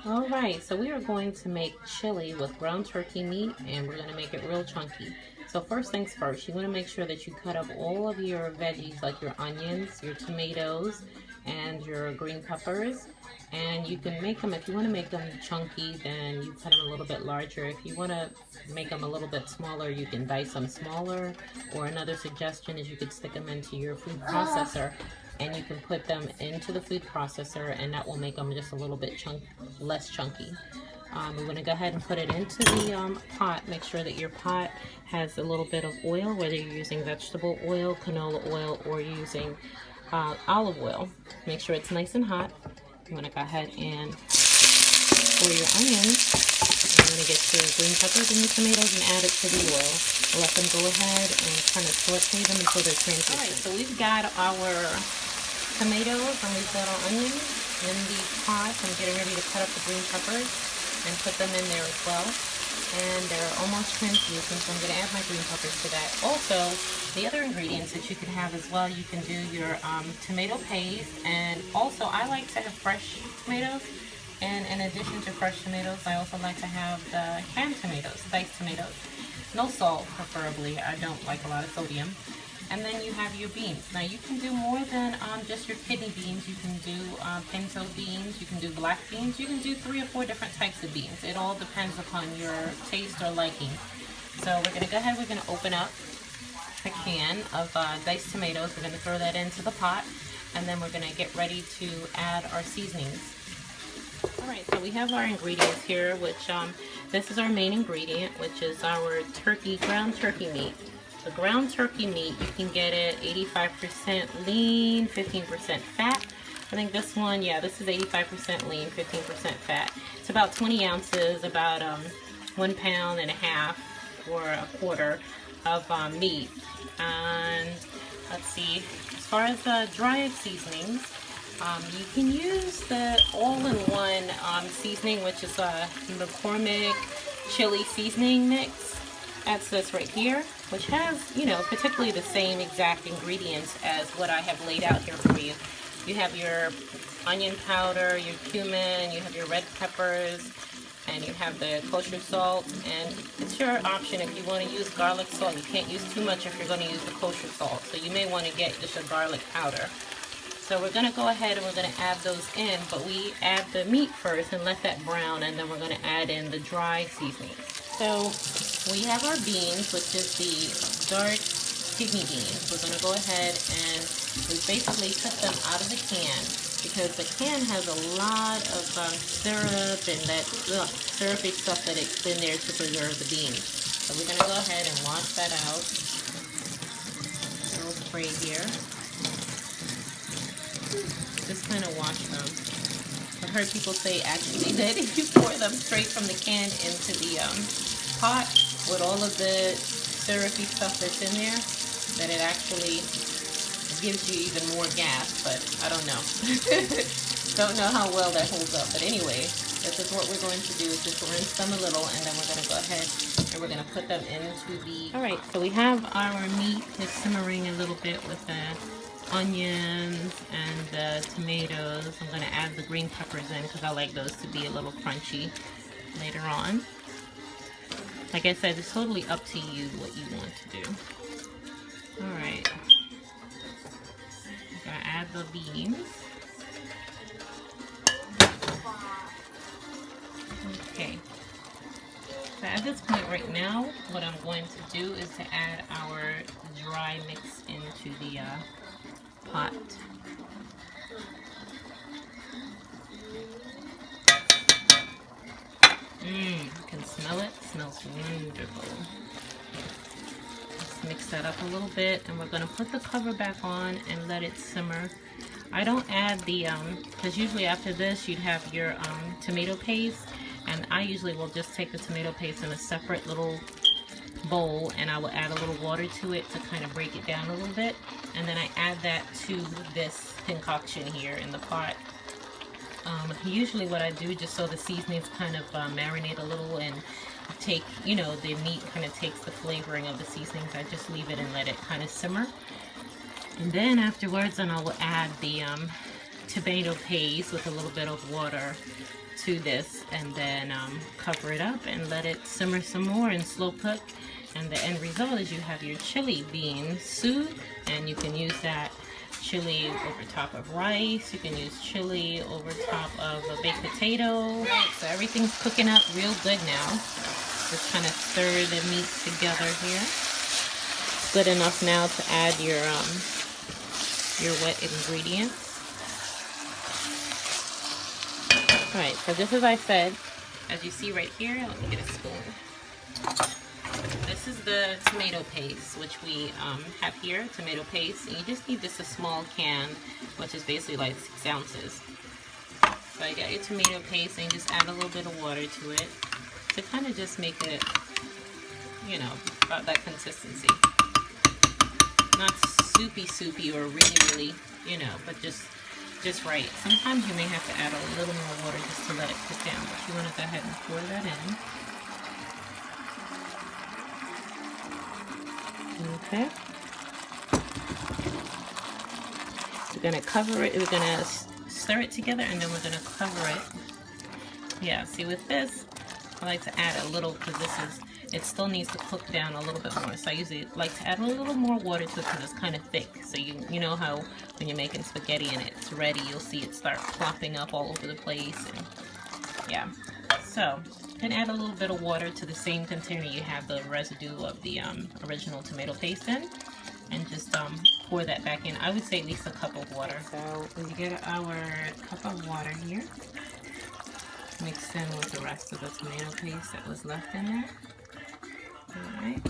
All right, so we are going to make chili with ground turkey meat, and we're going to make it real chunky. So first things first, you want to make sure that you cut up all of your veggies, like your onions, your tomatoes, and your green peppers. And you can make them, if you want to make them chunky, then you cut them a little bit larger. If you want to make them a little bit smaller, you can dice them smaller. Or another suggestion is you could stick them into your food processor, and you can put them into the food processor, and that will make them just a little bit less chunky. We're going to go ahead and put it into the pot. Make sure that your pot has a little bit of oil, whether you're using vegetable oil, canola oil, or using olive oil. Make sure it's nice and hot. You want to go ahead and pour your onions. You're going to get your green peppers and your tomatoes and add it to the oil. Let them go ahead and kind of saute them until they're translucent. All right, so we've got our tomatoes and we've got our onions in the pot. I'm getting ready to cut up the green peppers and put them in there as well. And they're almost translucent, so I'm going to add my green peppers to that. Also, the other ingredients that you can have as well, you can do your tomato paste, and also I like to have fresh tomatoes. And in addition to fresh tomatoes, I also like to have the canned tomatoes, diced tomatoes. No salt, preferably. I don't like a lot of sodium. And then you have your beans. Now you can do more than just your kidney beans. You can do pinto beans, you can do black beans, you can do 3 or 4 different types of beans. It all depends upon your taste or liking. So we're going to go ahead, we're going to open up a can of diced tomatoes. We're going to throw that into the pot, and then we're going to get ready to add our seasonings. Alright, so we have our ingredients here, which this is our main ingredient, which is our ground turkey meat. The ground turkey meat, you can get it 85% lean, 15% fat. I think this one, yeah, this is 85% lean, 15% fat. It's about 20 ounces, about 1.5 pounds or a quarter of meat. And let's see, as far as the dry seasonings, you can use the all-in-one seasoning, which is the McCormick chili seasoning mix. That's this right here, which has, you know, particularly the same exact ingredients as what I have laid out here for you. You have your onion powder, your cumin, you have your red peppers, and you have the kosher salt, and it's your option if you want to use garlic salt. You can't use too much if you're going to use the kosher salt, so you may want to get just a garlic powder. So we're going to go ahead and we're going to add those in, but we add the meat first and let that brown, and then we're going to add in the dry seasoning. So we have our beans, which is the dark kidney beans. We're going to go ahead and we basically took them out of the can because the can has a lot of syrup and that syrupy stuff that it's in there to preserve the beans. So we're going to go ahead and wash that out. A little spray here. Just kind of wash them. I've heard people say actually that if you pour them straight from the can into the pot with all of the syrupy stuff that's in there, that it actually gives you even more gas, but I don't know. Don't know how well that holds up. But anyway, this is what we're going to do, is just rinse them a little, and then we're going to go ahead and we're going to put them into the... Alright, so we have our meat is simmering a little bit with the onions and the tomatoes. I'm going to add the green peppers in because I like those to be a little crunchy later on. Like I said, it's totally up to you what you want to do. Alright. I'm going to add the beans. Okay. So at this point right now, what I'm going to do is to add our dry mix into the pot. You can smell it. It smells wonderful. Let's mix that up a little bit, and we're going to put the cover back on and let it simmer. I don't add the, because usually after this you'd have your tomato paste, and I usually will just take the tomato paste in a separate little bowl, and I will add a little water to it to kind of break it down a little bit, and then I add that to this concoction here in the pot. Usually what I do, just so the seasonings kind of marinate a little and take, you know, the meat kind of takes the flavoring of the seasonings, I just leave it and let it kind of simmer. And then afterwards, then I will add the tomato paste with a little bit of water to this, and then cover it up and let it simmer some more in slow cook. And the end result is you have your chili bean soup, and you can use that chili over top of rice. You can use chili over top of a baked potato. Right, so everything's cooking up real good now. Just kind of stir the meat together here. Good enough now to add your wet ingredients. All right, so just as I said, as you see right here, let me get a spoon. This is the tomato paste, which we have here, tomato paste. And you just need just a small can, which is basically like 6 ounces. So you got your tomato paste, and you just add a little bit of water to it to kind of just make it, you know, about that consistency. Not soupy or really, you know, but just right. Sometimes you may have to add a little more water just to let it cook down, but you want to go ahead and pour that in. Okay. We're going to cover it. We're going to stir it together, and then we're going to cover it. Yeah, see, with this, I like to add a little, because it still needs to cook down a little bit more. So I usually like to add a little more water to it because it's kind of thick. So you know how when you're making spaghetti and it's ready, you'll see it start plopping up all over the place. And yeah, so then add a little bit of water to the same container you have the residue of the original tomato paste in, and just pour that back in. I would say at least a cup of water. So we get our cup of water here, mixed in with the rest of the tomato paste that was left in there. Alright.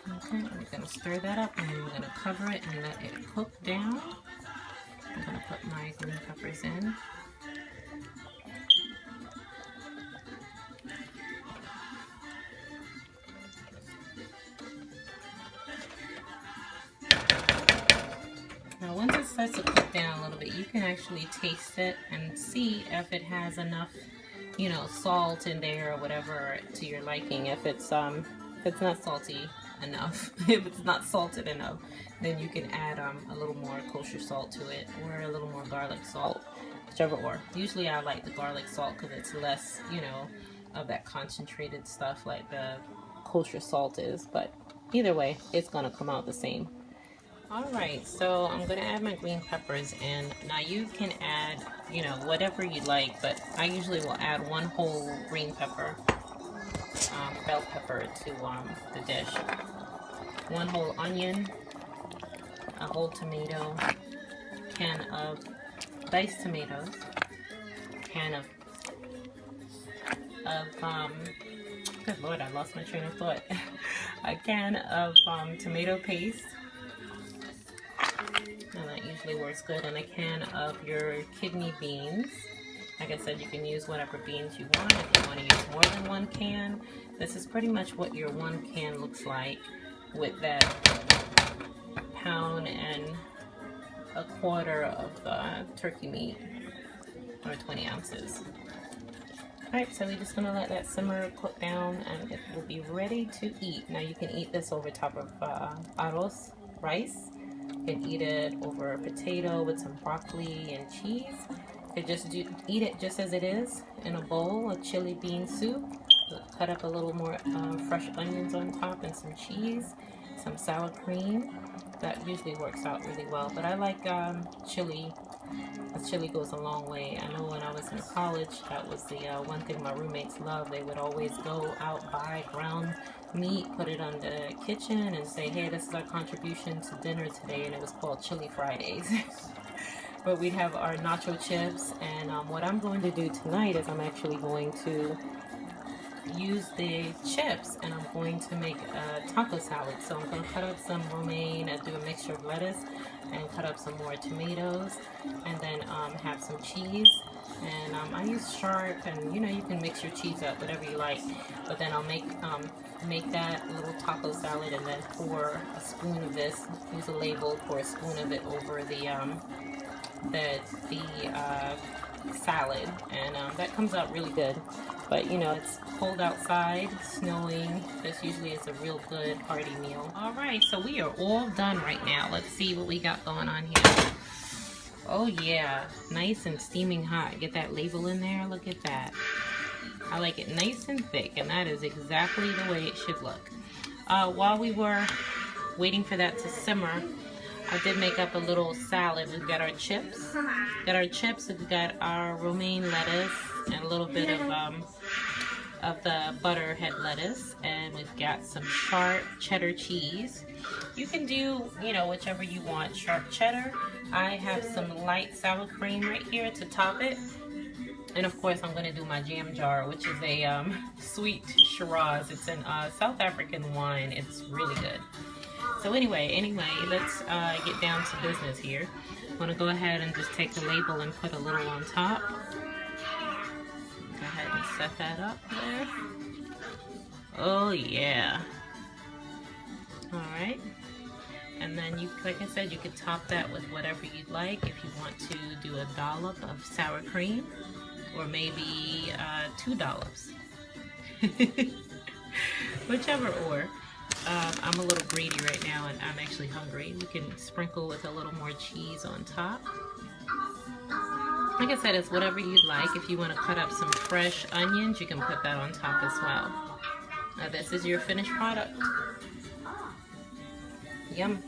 Okay, we're going to stir that up, and then we're going to cover it and let it cook down. I'm going to put my green peppers in. Now once it starts to cook down a little bit, you can actually taste it and see if it has enough, you know, salt in there or whatever to your liking. If it's not salty enough, if it's not salted enough, then you can add a little more kosher salt to it, or a little more garlic salt, whichever. Or usually I like the garlic salt because it's less, you know, of that concentrated stuff like the kosher salt is. But either way, it's gonna come out the same. Alright, so I'm going to add my green peppers in. Now you can add, you know, whatever you like, but I usually will add 1 whole green pepper, bell pepper to the dish. 1 whole onion, a whole tomato, can of diced tomatoes, can of good lord, I lost my train of thought. A can of tomato paste. And that usually works good. And a can of your kidney beans. Like I said, you can use whatever beans you want. If you want to use more than 1 can, this is pretty much what your 1 can looks like, with that 1.25 pounds of turkey meat, or 20 ounces. Alright, so we're just going to let that simmer, cook down, and it will be ready to eat. Now you can eat this over top of arroz, rice. You can eat it over a potato with some broccoli and cheese. You can just eat it just as it is in a bowl of chili bean soup. Cut up a little more fresh onions on top and some cheese, some sour cream. That usually works out really well. But I like chili. Chili goes a long way. I know when I was in college, that was the one thing my roommates loved. They would always go out, buy ground meat, put it on the kitchen, and say, hey, this is our contribution to dinner today, and it was called Chili Fridays. But we'd have our nacho chips, and what I'm going to do tonight is I'm actually going to use the chips, and I'm going to make a taco salad. So I'm going to cut up some romaine and do a mixture of lettuce, and cut up some more tomatoes, and then have some cheese. And I use sharp, and you know, you can mix your cheese up whatever you like. But then I'll make that little taco salad, and then pour a spoon of this. Use a label, pour a spoon of it over the salad, and that comes out really good. But you know, it's cold outside, snowing. This usually is a real good hearty meal. Alright, so we are all done right now. Let's see what we got going on here. Oh yeah, nice and steaming hot. Get that label in there, look at that. I like it nice and thick, and that is exactly the way it should look. While we were waiting for that to simmer, I did make up a little salad. We've got our chips. We've got our romaine lettuce and a little bit of the butter head lettuce, and we've got some sharp cheddar cheese. You can do, you know, whichever you want. Sharp cheddar. I have some light sour cream right here to top it. And of course, I'm going to do my jam jar, which is a sweet Shiraz. It's an South African wine. It's really good. So anyway, let's get down to business here. I'm going to go ahead and just take the label and put a little on top. Go ahead and set that up there. Oh yeah. Alright. And then you, like I said, you could top that with whatever you'd like. If you want to do a dollop of sour cream, or maybe 2 dollops. Whichever or. I'm a little greedy right now and I'm actually hungry. We can sprinkle with a little more cheese on top. Like I said, it's whatever you'd like. If you want to cut up some fresh onions, you can put that on top as well. Now this is your finished product. Yum.